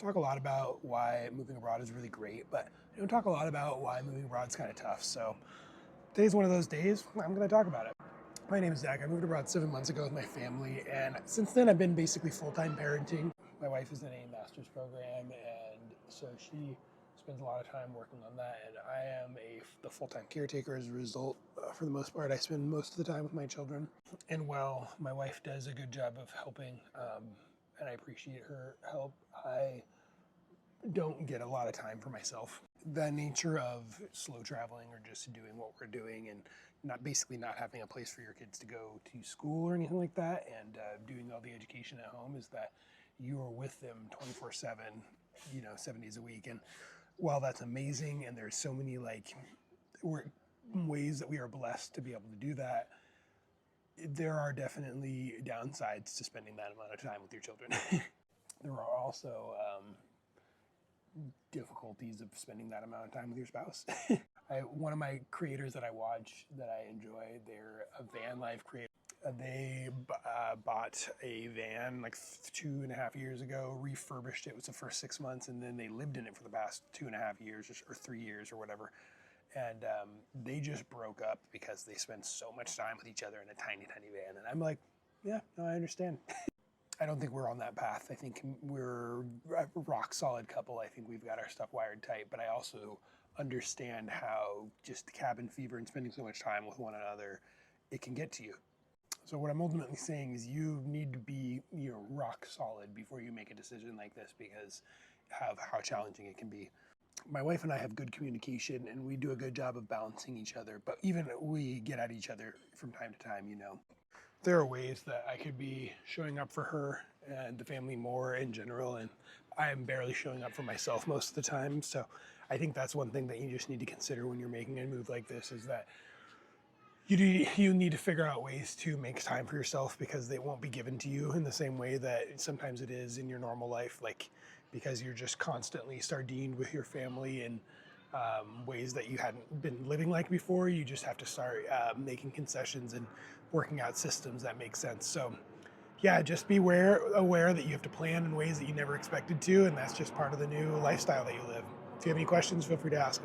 talk a lot about why moving abroad is really great, but I don't talk a lot about why moving abroad is kind of tough. So today's one of those days. I'm going to talk about it. My name is Zach. I moved abroad 7 months ago with my family, and since then I've been basically full-time parenting. My wife is in a master's program, and so she spends a lot of time working on that, and I am the full-time caretaker as a result. For the most part, I spend most of the time with my children, and while my wife does a good job of helping, and I appreciate her help, I don't get a lot of time for myself. The nature of slow traveling or just doing what we're doing and not having a place for your kids to go to school or anything like that, and doing all the education at home is that you are with them 24/7, 7 days a week. And while that's amazing, and there's so many ways that we are blessed to be able to do that, there are definitely downsides to spending that amount of time with your children. There are also difficulties of spending that amount of time with your spouse. One of my creators that I watch that I enjoy, they're a van life creator. They bought a van like 2.5 years ago, refurbished it. It was the first 6 months, and then they lived in it for the past 2.5 years or 3 years or whatever. And they just broke up because they spend so much time with each other in a tiny, tiny van. And I'm like, yeah, no, I understand. I don't think we're on that path. I think we're a rock solid couple. I think we've got our stuff wired tight, but I also understand how just cabin fever and spending so much time with one another, it can get to you. So what I'm ultimately saying is you need to be rock solid before you make a decision like this because of how challenging it can be. My wife and I have good communication and we do a good job of balancing each other, but even we get at each other from time to time. There are ways that I could be showing up for her and the family more in general, and I am barely showing up for myself most of the time. So I think that's one thing that you just need to consider when you're making a move like this is that you need to figure out ways to make time for yourself because they won't be given to you in the same way that sometimes it is in your normal life, like because you're just constantly sardined with your family and ways that you hadn't been living like before. You just have to start making concessions and working out systems that make sense. So yeah, just be aware that you have to plan in ways that you never expected to, and that's just part of the new lifestyle that you live. If you have any questions, feel free to ask them.